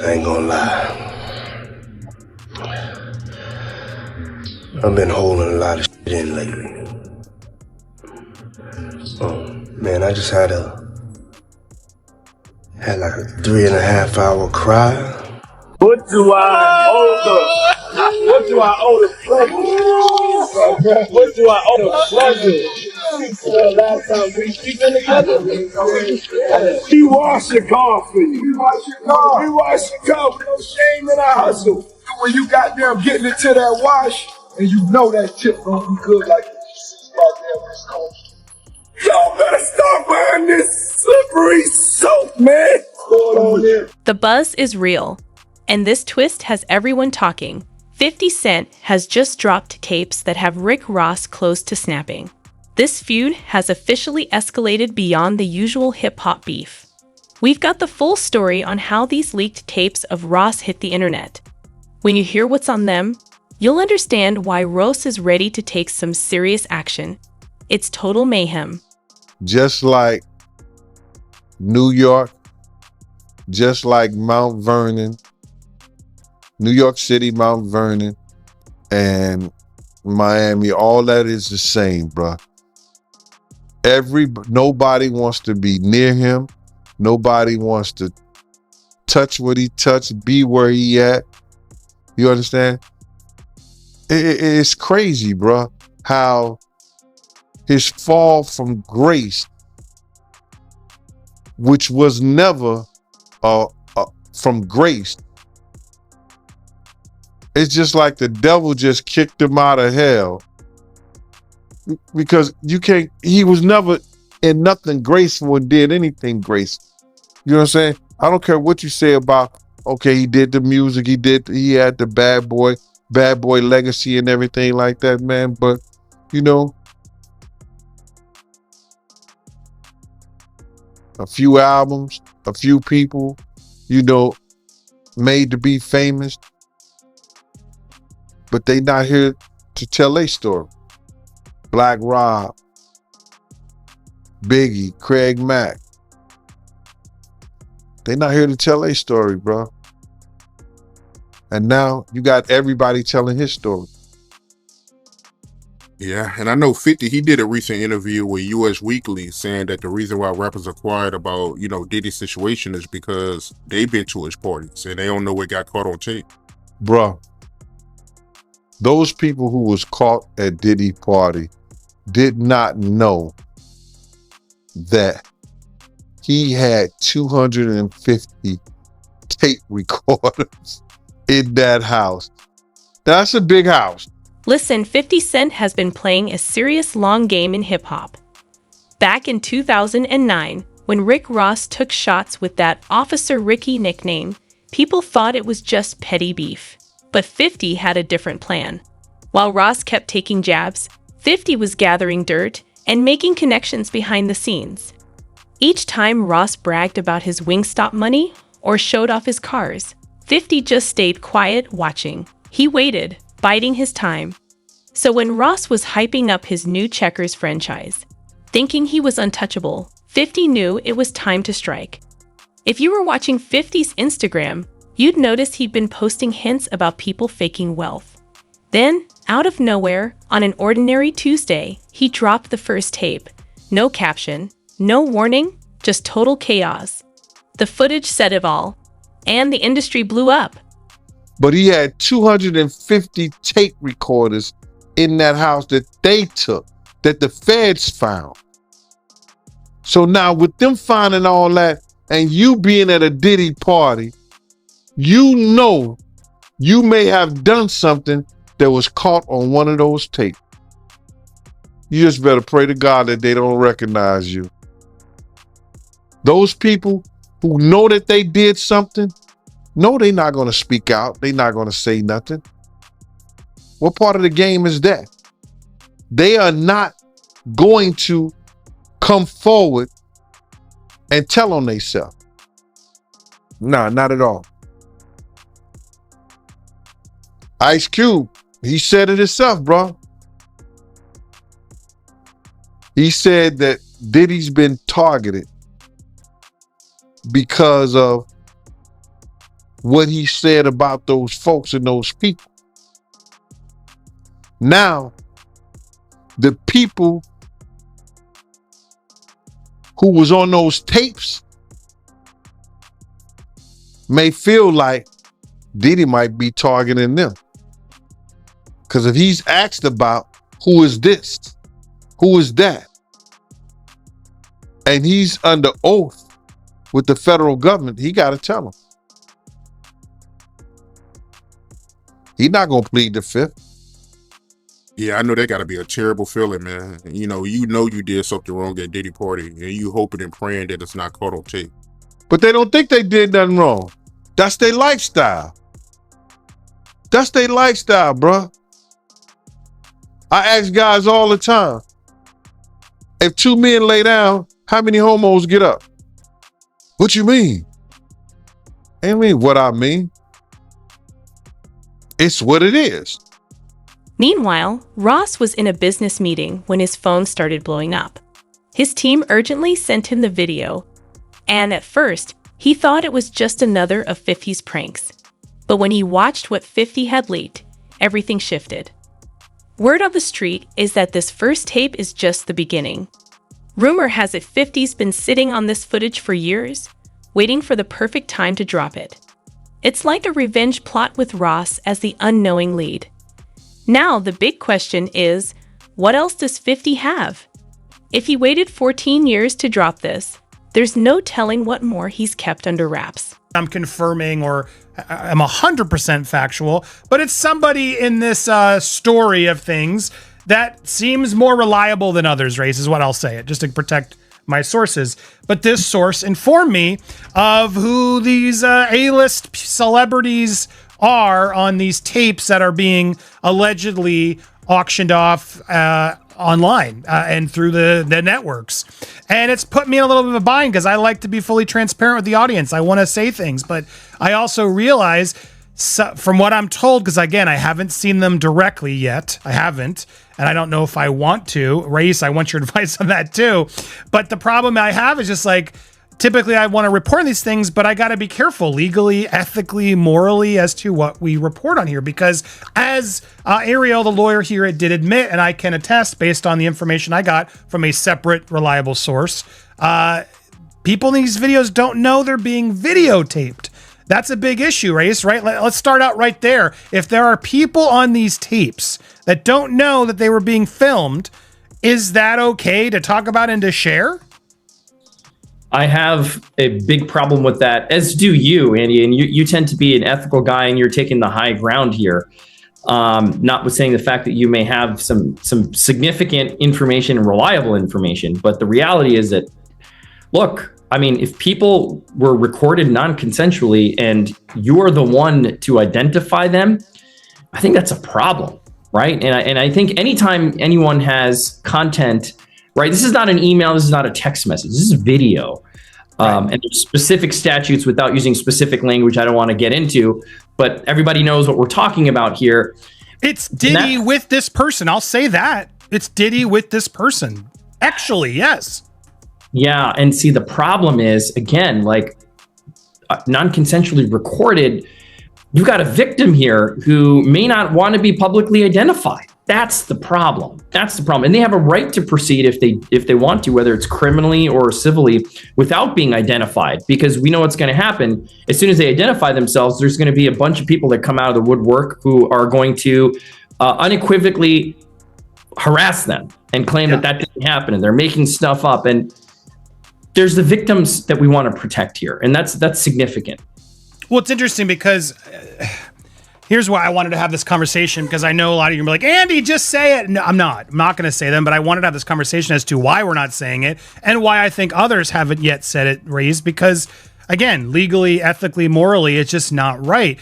I ain't gonna lie. I've been holding a lot of shit in lately. Man, I just had like a 3.5 hour cry. What do I owe the pleasure? What do I owe the pleasure? Last time we been together, we washed your car for you. We washed your car with no shame in our hustle. When you got them getting into that wash, and you know that chip gonna be good like this. Y'all better stop buying this slippery soap, man. What's going on there? The buzz is real, and this twist has everyone talking. 50 Cent has just dropped tapes that have Rick Ross close to snapping. This feud has officially escalated beyond the usual hip-hop beef. We've got the full story on how these leaked tapes of Ross hit the internet. When you hear what's on them, you'll understand why Ross is ready to take some serious action. It's total mayhem. Just like New York, just like Mount Vernon, New York City, Mount Vernon, and Miami, all that is the same, bruh. Nobody wants to be near him. Nobody wants to touch what he touched, be where he at. You understand? It's crazy, bruh, how his fall from grace, which was never from grace. It's just like the devil just kicked him out of hell. Because he was never in nothing graceful and did anything graceful. You know what I'm saying? I don't care what you say about, okay, he did the music, he had the bad boy legacy and everything like that, man. But, you know, a few albums, a few people, you know, made to be famous, but they not here to tell their story. Black Rob, Biggie, Craig Mack. They not here to tell their story, bro. And now you got everybody telling his story. Yeah, and I know 50, he did a recent interview with US Weekly saying that the reason why rappers are quiet about, Diddy's situation is because they've been to his parties and they don't know what got caught on tape. Bro, those people who was caught at Diddy party did not know that he had 250 tape recorders in that house. That's a big house. Listen, 50 Cent has been playing a serious long game in hip-hop. Back in 2009, when Rick Ross took shots with that Officer Ricky nickname, people thought it was just petty beef. But 50 had a different plan. While Ross kept taking jabs, 50 was gathering dirt and making connections behind the scenes. Each time Ross bragged about his Wingstop money or showed off his cars, 50 just stayed quiet watching. He waited, biding his time. So when Ross was hyping up his new Checkers franchise, thinking he was untouchable, 50 knew it was time to strike. If you were watching 50's Instagram, you'd notice he'd been posting hints about people faking wealth. Then, out of nowhere, on an ordinary Tuesday, he dropped the first tape. No caption, no warning, just total chaos. The footage said it all, and the industry blew up. But he had 250 tape recorders in that house that they took, that the feds found. So now with them finding all that and you being at a Diddy party, you know you may have done something that was caught on one of those tapes. You just better pray to God that they don't recognize you. Those people who know that they did something, no, they're not going to speak out. They're not going to say nothing. What part of the game is that? They are not going to come forward and tell on themselves. Nah, not at all. Ice Cube, he said it himself, bro. He said that Diddy's been targeted because of what he said about those folks and those people. Now, the people who was on those tapes may feel like Diddy might be targeting them. Because if he's asked about who is this, who is that, and he's under oath with the federal government, he got to tell them. He's not going to plead the fifth. Yeah, I know that got to be a terrible feeling, man. You know you did something wrong at Diddy party, and you hoping and praying that it's not caught on tape. But they don't think they did nothing wrong. That's their lifestyle. That's their lifestyle, bruh. I ask guys all the time, if two men lay down, how many homos get up? What you mean? I mean what I mean. It's what it is. Meanwhile, Ross was in a business meeting when his phone started blowing up. His team urgently sent him the video, and at first, he thought it was just another of 50's pranks. But when he watched what 50 had leaked, everything shifted. Word on the street is that this first tape is just the beginning. Rumor has it 50's been sitting on this footage for years, waiting for the perfect time to drop it. It's like a revenge plot with Ross as the unknowing lead. Now, the big question is, what else does 50 have? If he waited 14 years to drop this, there's no telling what more he's kept under wraps. I'm confirming or I'm 100% factual, but it's somebody in this story of things that seems more reliable than others, Race, is what I'll say it, just to protect my sources. But this source informed me of who these A-list celebrities are on these tapes that are being allegedly auctioned off online and through the networks. And it's put me in a little bit of a bind because I like to be fully transparent with the audience. I want to say things, but I also realize from what I'm told, because again, I haven't seen them directly yet. I haven't, and I don't know if I want to. Race, I want your advice on that too. But the problem I have is just like, typically I want to report these things, but I got to be careful legally, ethically, morally as to what we report on here. Because as Ariel, the lawyer here, did admit, and I can attest based on the information I got from a separate, reliable source, people in these videos don't know they're being videotaped. That's a big issue, Race, right? Let's start out right there. If there are people on these tapes that don't know that they were being filmed, is that okay to talk about and to share? I have a big problem with that, as do you, Andy. And you tend to be an ethical guy, and you're taking the high ground here. Notwithstanding the fact that you may have some significant information and reliable information, but the reality is that, look, I mean, if people were recorded non-consensually and you're the one to identify them, I think that's a problem, right? And I think anytime anyone has content, right? This is not an email. This is not a text message. This is video. Right. And there's specific statutes without using specific language I don't want to get into, but everybody knows what we're talking about here. It's Diddy with this person. I'll say that. It's Diddy with this person. Actually, yes. Yeah. And see, the problem is, again, like non-consensually recorded, you've got a victim here who may not want to be publicly identified. That's the problem. That's the problem. And they have a right to proceed if they want to, whether it's criminally or civilly, without being identified, because we know what's going to happen. As soon as they identify themselves, there's going to be a bunch of people that come out of the woodwork who are going to unequivocally harass them and claim that didn't happen, and they're making stuff up. And there's the victims that we want to protect here, and that's significant. Well, it's interesting because here's why I wanted to have this conversation, because I know a lot of you are like, Andy, just say it. No, I'm not going to say them, but I wanted to have this conversation as to why we're not saying it and why I think others haven't yet said it, raised, because again, legally, ethically, morally, it's just not right.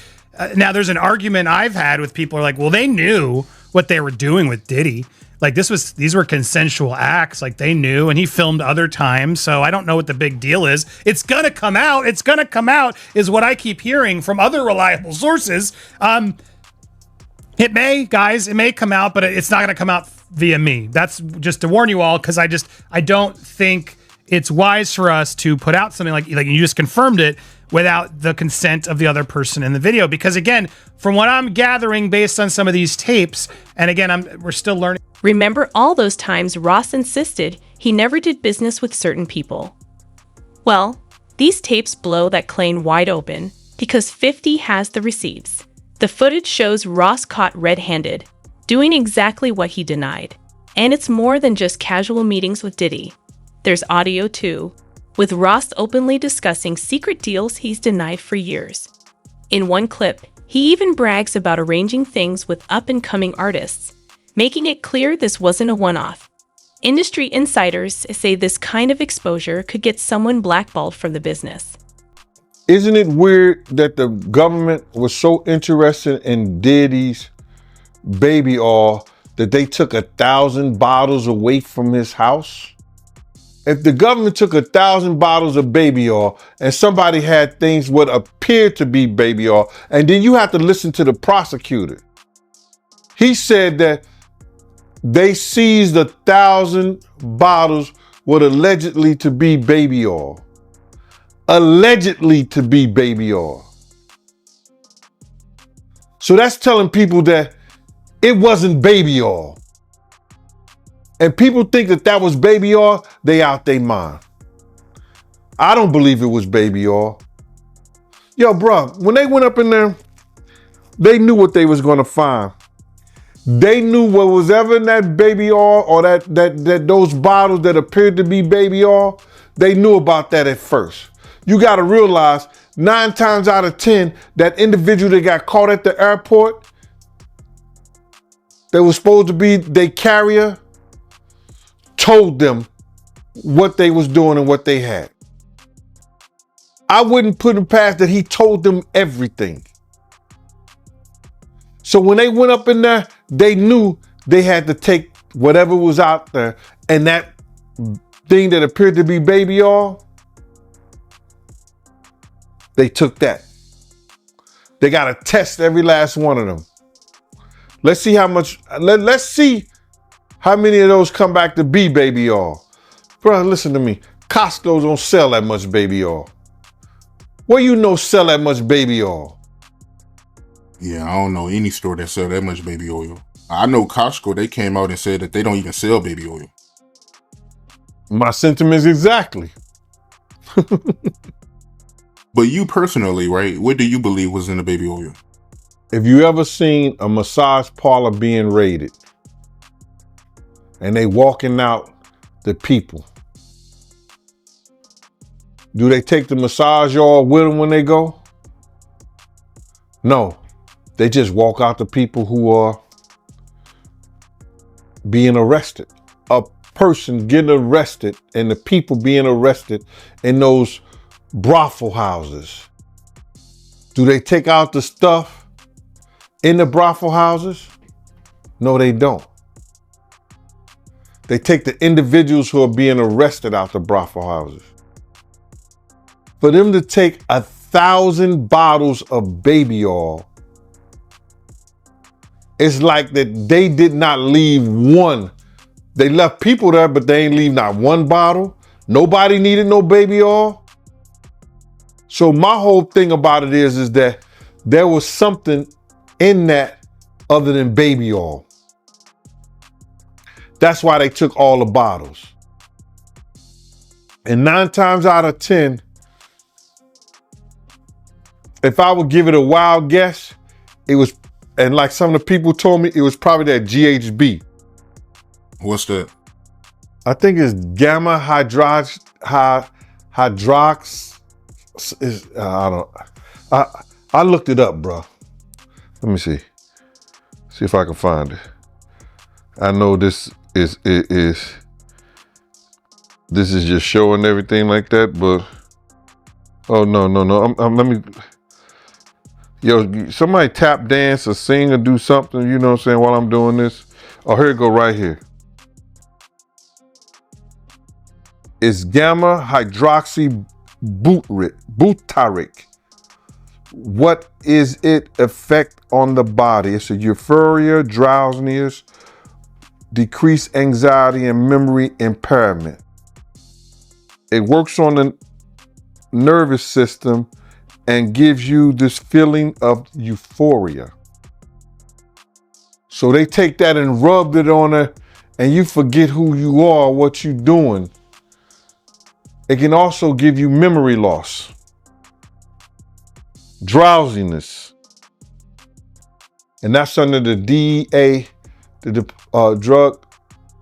Now, there's an argument I've had with people who are like, well, they knew what they were doing with Diddy. Like these were consensual acts. Like they knew, and he filmed other times. So I don't know what the big deal is. It's going to come out. It's going to come out is what I keep hearing from other reliable sources. It may come out, but it's not going to come out via me. That's just to warn you all, because I don't think it's wise for us to put out something like you just confirmed it without the consent of the other person in the video. Because again, from what I'm gathering based on some of these tapes, and again, we're still learning. Remember all those times Ross insisted he never did business with certain people? Well, these tapes blow that claim wide open because 50 has the receipts. The footage shows Ross caught red-handed, doing exactly what he denied. And it's more than just casual meetings with Diddy. There's audio too, with Ross openly discussing secret deals he's denied for years. In one clip, he even brags about arranging things with up-and-coming artists, making it clear this wasn't a one-off. Industry insiders say this kind of exposure could get someone blackballed from the business. Isn't it weird that the government was so interested in Diddy's baby oil that they took 1,000 bottles away from his house? If the government took 1,000 bottles of baby oil and somebody had things what appeared to be baby oil, and then you have to listen to the prosecutor. He said that they seized 1,000 bottles what allegedly to be baby oil. Allegedly to be baby oil. So that's telling people that it wasn't baby oil. And people think that that was baby oil, they out their mind. I don't believe it was baby oil. Yo, bro, when they went up in there, they knew what they was gonna find. They knew what was ever in that baby oil or that those bottles that appeared to be baby oil, they knew about that at first. You gotta realize 9 times out of 10, that individual that got caught at the airport, that was supposed to be their carrier, told them what they was doing and what they had. I wouldn't put him past that he told them everything. So when they went up in there, they knew they had to take whatever was out there, and that thing that appeared to be baby oil, they took that. They got to test every last one of them. Let's see how much, let's see how many of those come back to be baby oil. Bro, listen to me. Costco don't sell that much baby oil. Where you know sell that much baby oil? Yeah, I don't know any store that sell that much baby oil. I know Costco, they came out and said that they don't even sell baby oil. My sentiments exactly. But you personally, right, what do you believe was in the baby oil? If you ever seen a massage parlor being raided and they walking out the people, do they take the massage oil with them when they go? No, they just walk out the people who are being arrested. A person getting arrested and the people being arrested in those brothel houses. Do they take out the stuff in the brothel houses? No, they don't. They take the individuals who are being arrested out the brothel houses. For them to take 1,000 bottles of baby oil, it's like that they did not leave one. They left people there, but they ain't leave not one bottle. Nobody needed no baby oil. So my whole thing about it is that there was something in that other than baby oil. That's why they took all the bottles. And 9 times out of 10, if I would give it a wild guess, it was, and like some of the people told me, it was probably that GHB. What's that? I think it's gamma hydrox. I looked it up, bro. Let me see. See if I can find it. I know this is just showing everything like that, but oh no. Let me. Yo, somebody tap dance or sing or do something, you know what I'm saying, while I'm doing this. Oh, here it go right here. It's gamma hydroxy butyric. What is it effect on the body? It's a euphoria, drowsiness, decreased anxiety, and memory impairment. It works on the nervous system and gives you this feeling of euphoria. So they take that and rubbed it on her, and you forget who you are, what you're doing. It can also give you memory loss, drowsiness, and that's under the DEA, the Drug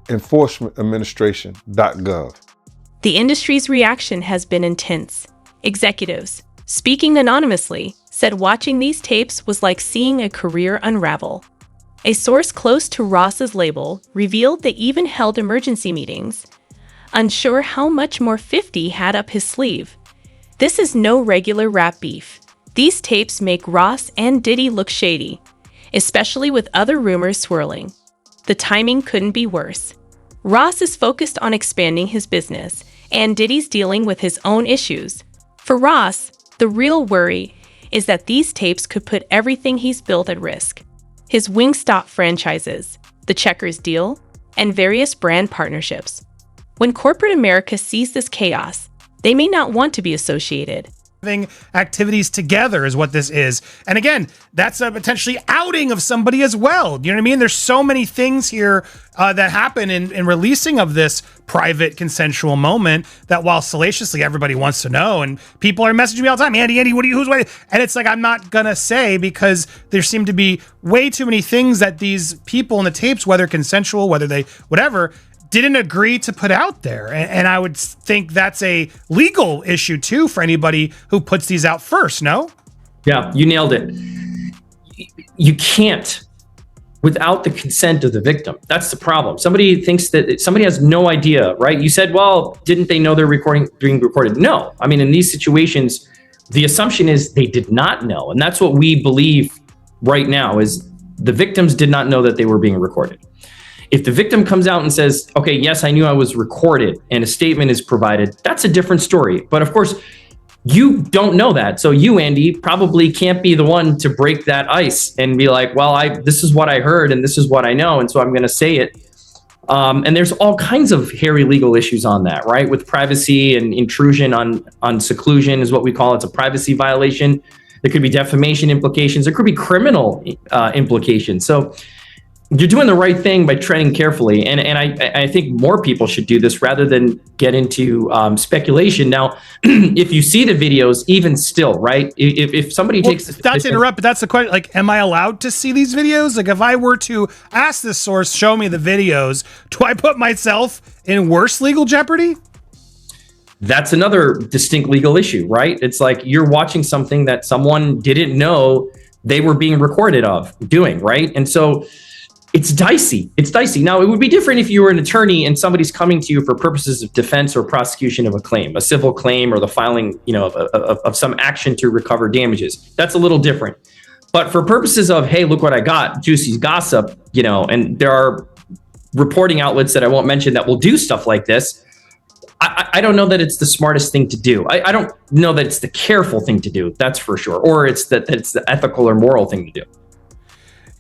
Enforcement Administration.gov. The industry's reaction has been intense. Executives, speaking anonymously, said watching these tapes was like seeing a career unravel. A source close to Ross's label revealed they even held emergency meetings, unsure how much more 50 had up his sleeve. This is no regular rap beef. These tapes make Ross and Diddy look shady, especially with other rumors swirling. The timing couldn't be worse. Ross is focused on expanding his business, and Diddy's dealing with his own issues. For Ross, the real worry is that these tapes could put everything he's built at risk. His Wingstop franchises, the Checkers deal, and various brand partnerships. When corporate America sees this chaos, they may not want to be associated. Activities together is what this is. And again, that's a potentially outing of somebody as well. You know what I mean? There's so many things here that happen in releasing of this private consensual moment that while salaciously everybody wants to know, and people are messaging me all the time, Andy, who's waiting? And it's like, I'm not gonna say, because there seem to be way too many things that these people in the tapes, whether consensual, whether they, whatever, didn't agree to put out there. And I would think that's a legal issue too for anybody who puts these out first, no? Yeah, you nailed it. You can't without the consent of the victim. That's the problem. Somebody thinks that somebody has no idea, right? You said, well, didn't they know they're being recorded? No. I mean, in these situations, the assumption is they did not know. And that's what we believe right now is the victims did not know that they were being recorded. If the victim comes out and says, okay, yes, I knew I was recorded, and a statement is provided, that's a different story. But of course, you don't know that. So you, Andy, probably can't be the one to break that ice and be like, well, this is what I heard and this is what I know, and so I'm going to say it. And there's all kinds of hairy legal issues on that, right? With privacy and intrusion on seclusion is what we call it. It's a privacy violation. There could be defamation implications. There could be criminal implications. So you're doing the right thing by treading carefully. And I think more people should do this rather than get into speculation. Now, if you see the videos, even still, right? If somebody takes... Not to interrupt, but that's the question. Like, am I allowed to see these videos? Like, if I were to ask this source, show me the videos, do I put myself in worse legal jeopardy? That's another distinct legal issue, right? It's like you're watching something that someone didn't know they were being recorded of doing, right? And so... it's dicey. It's dicey. Now, it would be different if you were an attorney and somebody's coming to you for purposes of defense or prosecution of a claim, a civil claim, or the filing, of some action to recover damages. That's a little different. But for purposes of, hey, look what I got, juicy gossip, and there are reporting outlets that I won't mention that will do stuff like this. I don't know that it's the smartest thing to do. I don't know that it's the careful thing to do. That's for sure. Or it's the ethical or moral thing to do.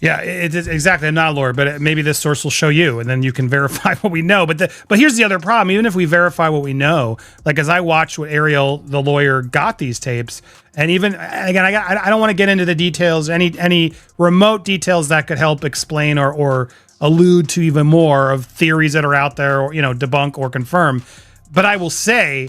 Yeah, it is exactly. I'm not a lawyer, but maybe this source will show you, and then you can verify what we know. But here's the other problem. Even if we verify what we know, like as I watched what Ariel, the lawyer, got these tapes, and even again, I don't want to get into the details, any remote details that could help explain or allude to even more of theories that are out there, or debunk or confirm. But I will say,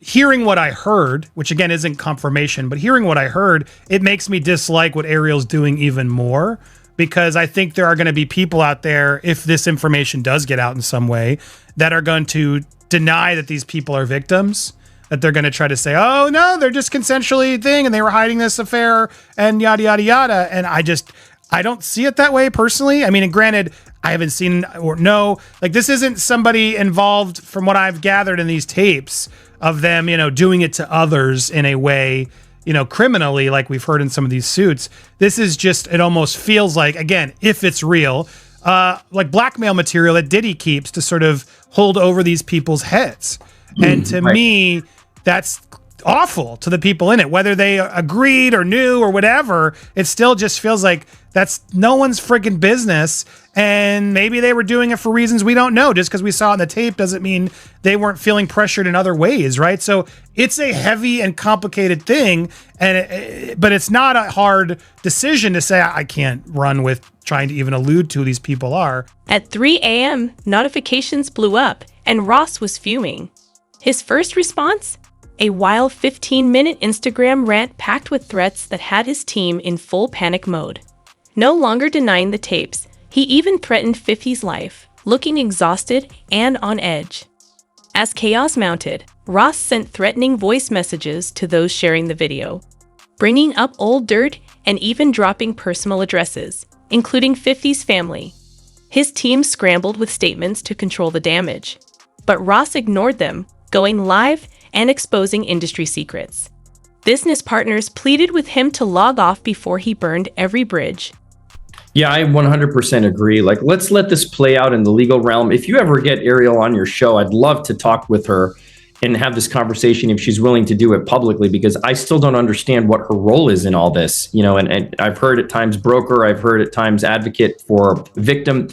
hearing what I heard, which again isn't confirmation, but hearing what I heard, it makes me dislike what Ariel's doing even more, because I think there are going to be people out there, if this information does get out in some way, that are going to deny that these people are victims, that they're going to try to say, oh no, they're just consensually thing and they were hiding this affair and yada, yada, yada. And I don't see it that way personally. I mean, and granted, I haven't seen or know, like this isn't somebody involved from what I've gathered in these tapes of them, doing it to others in a way, criminally, like we've heard in some of these suits. This is just, it almost feels like, again, if it's real, like blackmail material that Diddy keeps to sort of hold over these people's heads. And to me, that's awful to the people in it, whether they agreed or knew or whatever. It still just feels like that's no one's freaking business. And maybe they were doing it for reasons we don't know. Just because we saw it on the tape doesn't mean they weren't feeling pressured in other ways, right? So it's a heavy and complicated thing, but it's not a hard decision to say I can't run with trying to even allude to who these people are. At 3 a.m., notifications blew up, and Ross was fuming. His first response? A wild 15-minute Instagram rant packed with threats that had his team in full panic mode. No longer denying the tapes, he even threatened 50's life, looking exhausted and on edge. As chaos mounted, Ross sent threatening voice messages to those sharing the video, bringing up old dirt and even dropping personal addresses, including 50's family. His team scrambled with statements to control the damage, but Ross ignored them, going live and exposing industry secrets. Business partners pleaded with him to log off before he burned every bridge. Yeah, I 100% agree. Like, let's let this play out in the legal realm. If you ever get Ariel on your show, I'd love to talk with her and have this conversation if she's willing to do it publicly, because I still don't understand what her role is in all this. You know, and I've heard at times broker, I've heard at times advocate for victim.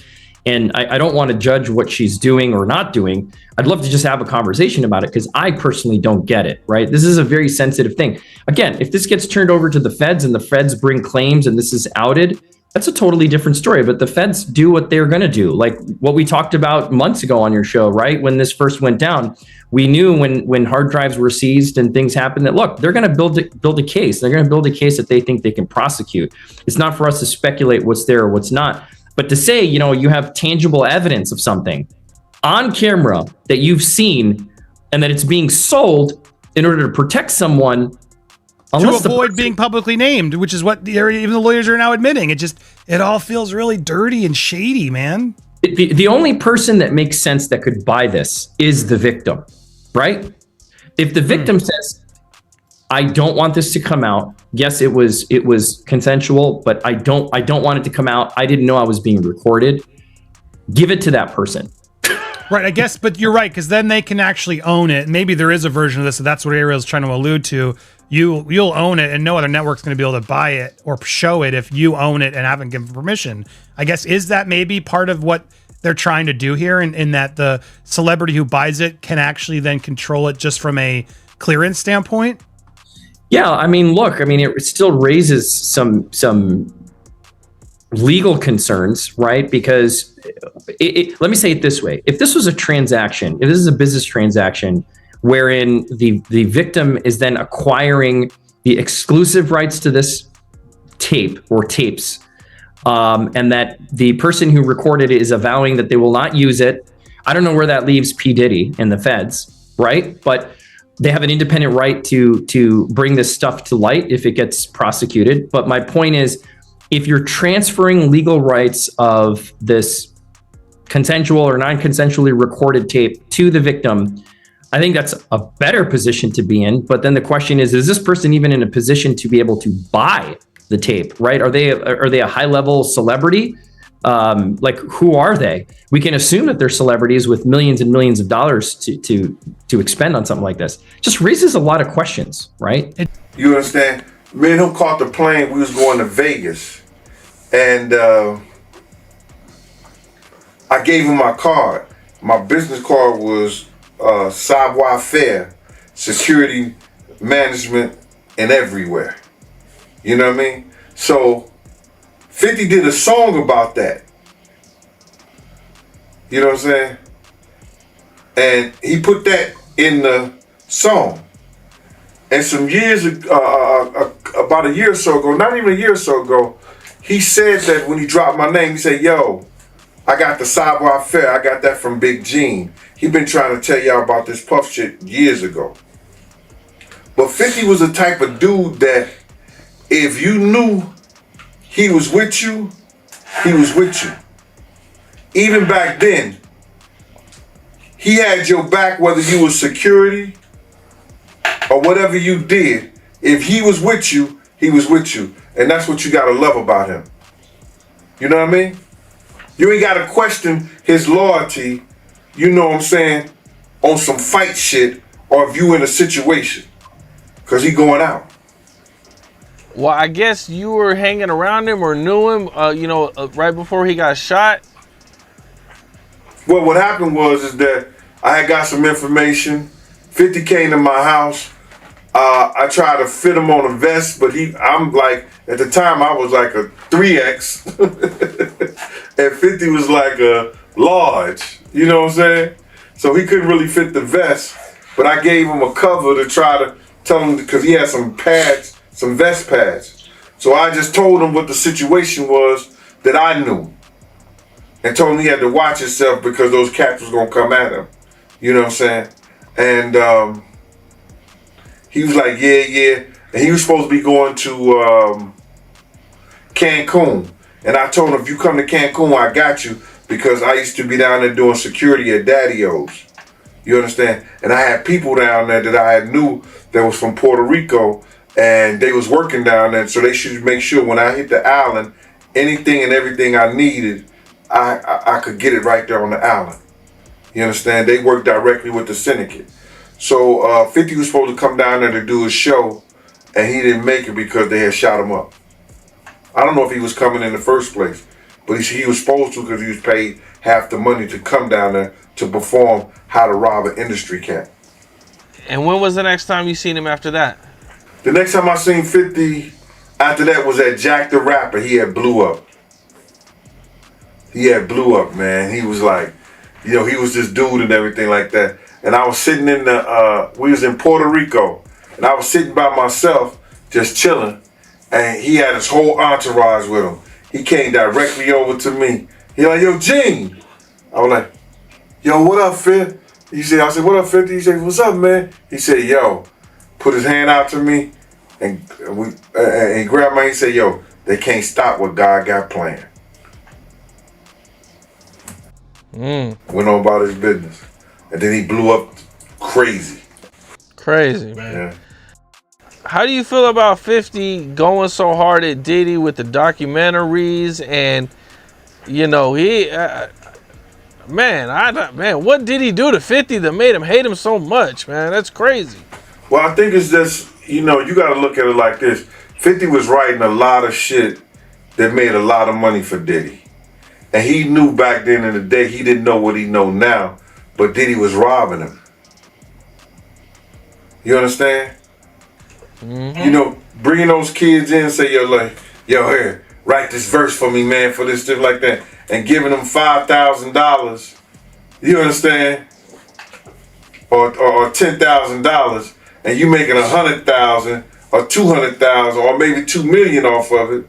And I don't want to judge what she's doing or not doing. I'd love to just have a conversation about it, because I personally don't get it, right? This is a very sensitive thing. Again, if this gets turned over to the feds and the feds bring claims and this is outed, that's a totally different story. But the feds do what they're going to do. Like what we talked about months ago on your show, right? When this first went down, we knew when hard drives were seized and things happened that, look, they're going to build a case. They're going to build a case that they think they can prosecute. It's not for us to speculate what's there or what's not. But to say, you know, you have tangible evidence of something on camera that you've seen and that it's being sold in order to protect someone, to avoid being publicly named, which is what even the lawyers are now admitting. It all feels really dirty and shady, man. The only person that makes sense that could buy this is the victim, right? If the victim says, I don't want this to come out. Yes, it was consensual, but I don't want it to come out. I didn't know I was being recorded. Give it to that person. Right, I guess, but you're right, because then they can actually own it. Maybe there is a version of this, so that's what Ariel's trying to allude to. You'll own it, and no other network's going to be able to buy it or show it if you own it and haven't given permission. I guess, is that maybe part of what they're trying to do here, in that the celebrity who buys it can actually then control it just from a clearance standpoint? Yeah, I mean, look, it still raises some legal concerns, right? Because let me say it this way. If this was a transaction, if this is a business transaction wherein the victim is then acquiring the exclusive rights to this tape or tapes, and that the person who recorded it is avowing that they will not use it, I don't know where that leaves P. Diddy and the feds, right? But they have an independent right to bring this stuff to light if it gets prosecuted. But my point is, if you're transferring legal rights of this consensual or non-consensually recorded tape to the victim, I think that's a better position to be in. But then the question is this person even in a position to be able to buy the tape, right? Are they a high-level celebrity? Like, who are they? We can assume that they're celebrities with millions and millions of dollars to expend on something like this. Just raises a lot of questions, right? You understand? Me and him caught the plane. We was going to Vegas, and I gave him my card. My business card was savoir faire, security management, and everywhere. You know what I mean? So 50 did a song about that. You know what I'm saying? And he put that in the song. And some years, about a year or so ago, not even a year or so ago, he said that when he dropped my name, he said, yo, I got the savoir faire. I got that from Big Gene. He been trying to tell y'all about this Puff shit years ago. But 50 was the type of dude that if you knew he was with you, he was with you. Even back then, he had your back whether you was security or whatever you did. If he was with you, he was with you. And that's what you gotta love about him. You know what I mean? You ain't gotta question his loyalty, you know what I'm saying, on some fight shit or if you in a situation. Because he going out. Well, I guess you were hanging around him or knew him, right before he got shot. Well, what happened is that I had got some information. 50 came to my house. I tried to fit him on a vest, but I'm like, at the time I was like a 3X. And 50 was like a large, you know what I'm saying? So he couldn't really fit the vest, but I gave him a cover to try to tell him, because he had some pads, some vest pads. So I just told him what the situation was that I knew. And told him he had to watch himself because those cats was gonna come at him. You know what I'm saying? And he was like, yeah. And he was supposed to be going to Cancun. And I told him, if you come to Cancun, I got you, because I used to be down there doing security at Daddy-O's. You understand? And I had people down there that I had knew that was from Puerto Rico, and they was working down there, so they should make sure when I hit the island, anything and everything I needed, I could get it right there on the island. You understand? They work directly with the syndicate. So 50 was supposed to come down there to do a show, and he didn't make it because they had shot him up. I don't know if he was coming in the first place, but he was supposed to, because he was paid half the money to come down there to perform How to Rob an Industry Cat. And when was the next time you seen him after that? The next time I seen 50 after that was at Jack the Rapper. He had blew up. Man. He was like, he was this dude and everything like that. And I was sitting we was in Puerto Rico, and I was sitting by myself, just chilling, and he had his whole entourage with him. He came directly over to me. He like, yo, Gene. I was like, yo, what up, Fit? I said, what up, 50? He said, what's up, man? He said, yo, put his hand out to me, and he grabbed me. He said, yo, they can't stop what God got planned. Went on about his business. And then he blew up crazy. Crazy, man. Yeah. How do you feel about 50 going so hard at Diddy with the documentaries? And, what did he do to 50 that made him hate him so much, man? That's crazy. Well, I think it's just, you got to look at it like this. 50 was writing a lot of shit that made a lot of money for Diddy. And he knew back then in the day, he didn't know what he know now, but Diddy was robbing him. You understand? Bringing those kids in, say, yo, here, write this verse for me, man, for this, stuff like that, and giving them $5,000, you understand? Or $10,000, and you making $100,000 or $200,000 or maybe $2 million off of it,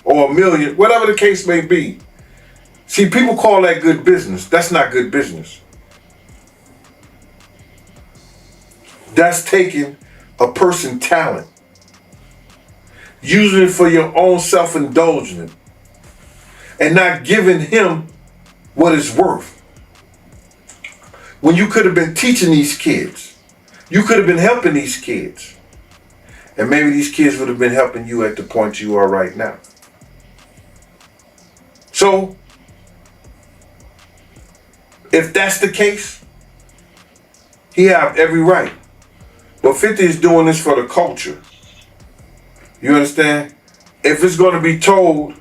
or $1 million, whatever the case may be. See, people call that good business. That's not good business. That's taking a person's talent, using it for your own self-indulgence, and not giving him what it's worth. When you could have been teaching these kids, you could have been helping these kids, and maybe these kids would have been helping you at the point you are right now. So, if that's the case, he have every right. But 50 is doing this for the culture. You understand? If it's going to be told,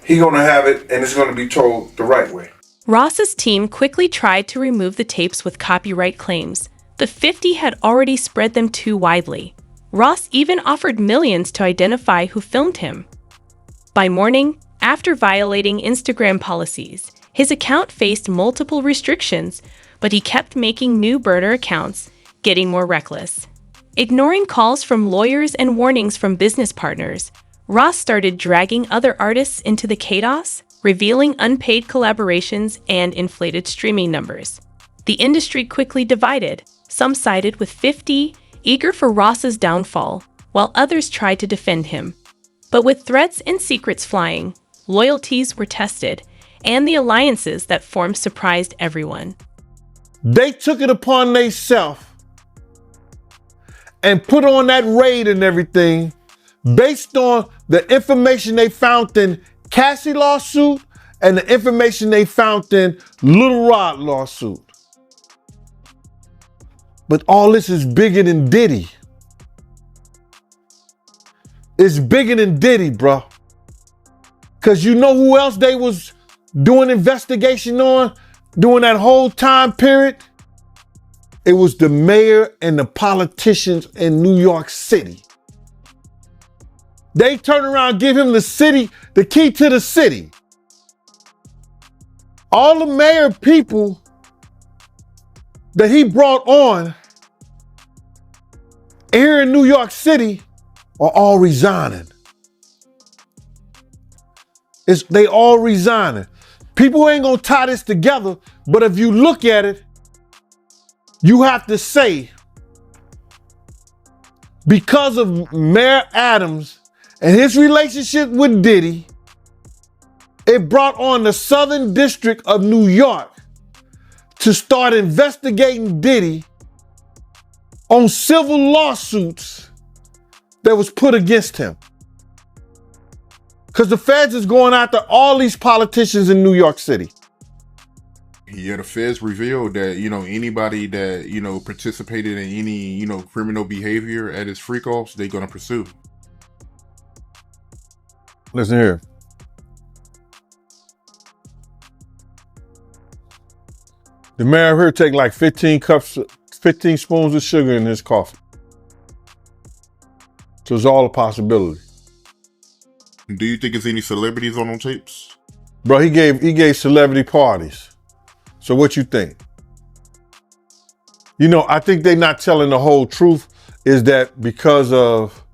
he going to have it, and it's going to be told the right way. Ross's team quickly tried to remove the tapes with copyright claims. The 50 had already spread them too widely. Ross even offered millions to identify who filmed him. By morning, after violating Instagram policies, his account faced multiple restrictions, but he kept making new burner accounts, getting more reckless. Ignoring calls from lawyers and warnings from business partners, Ross started dragging other artists into the chaos, revealing unpaid collaborations and inflated streaming numbers. The industry quickly divided. Some sided with 50, eager for Ross's downfall, while others tried to defend him. But with threats and secrets flying, loyalties were tested, and the alliances that formed surprised everyone. They took it upon themselves and put on that raid and everything based on the information they found in Cassie lawsuit and the information they found in Little Rod lawsuit. But all this is bigger than Diddy. is bigger than Diddy, bro. Because you know who else they was doing investigation on during that whole time period? It was the mayor and the politicians in New York City. They turn around and give him the key to the city. All the mayor people that he brought on here in New York City are all resigning. They all resigning. People ain't gonna tie this together, but if you look at it, you have to say, because of Mayor Adams and his relationship with Diddy, it brought on the Southern District of New York to start investigating Diddy on civil lawsuits that was put against him. Because the feds is going after all these politicians in New York City. Yeah, the feds revealed that, anybody that, participated in any, criminal behavior at his freak-offs, they're going to pursue. Listen here. The mayor here take like 15 spoons of sugar in his coffee. So it's all a possibility. Do you think there's any celebrities on them tapes? Bro, he gave celebrity parties. So what you think? I think they're not telling the whole truth, is that because of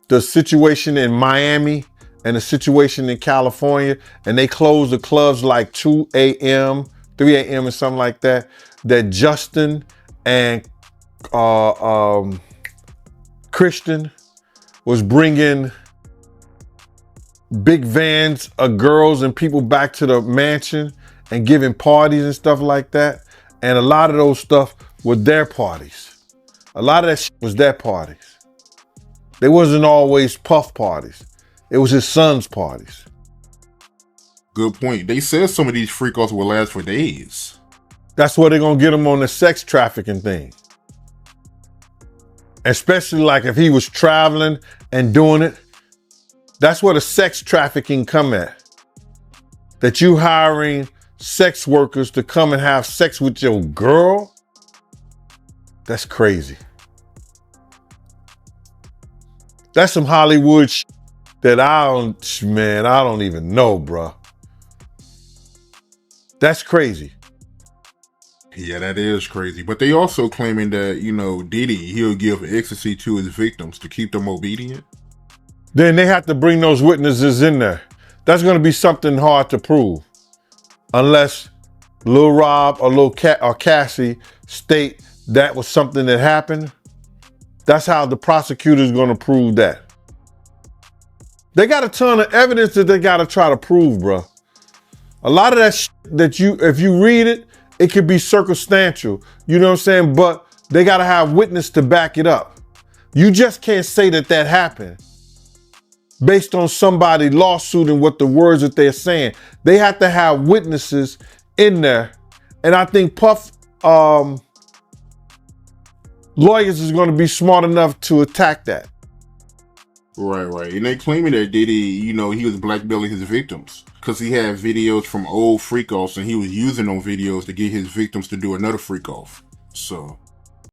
the situation in Miami and the situation in California, and they closed the clubs like 2 a.m., 3 a.m. and something like that, that Justin and Christian was bringing big vans of girls and people back to the mansion and giving parties and stuff like that. And a lot of those stuff were their parties. A lot of that shit was their parties. They wasn't always Puff parties. It was his son's parties. Good point. They said some of these freak-offs will last for days. That's where they're gonna get him on the sex trafficking thing. Especially like if he was traveling and doing it. That's where the sex trafficking come at. That you hiring sex workers to come and have sex with your girl. That's crazy. That's some Hollywood shit that I don't even know, bro. That's crazy. Yeah, that is crazy. But they also claiming that, Diddy, he'll give ecstasy to his victims to keep them obedient. Then they have to bring those witnesses in there. That's going to be something hard to prove. Unless Lil Rob or or Cassie state that was something that happened. That's how the prosecutor's going to prove that. They got a ton of evidence that they got to try to prove, bro. A lot of that shit that if you read it, it could be circumstantial. You know what I'm saying? But they got to have witness to back it up. You just can't say that happened based on somebody's lawsuit and what the words that they're saying. They have to have witnesses in there. And I think Puff lawyers is going to be smart enough to attack that. Right. And they claiming that Diddy, he was blackmailing his victims because he had videos from old freak-offs and he was using those videos to get his victims to do another freak-off. So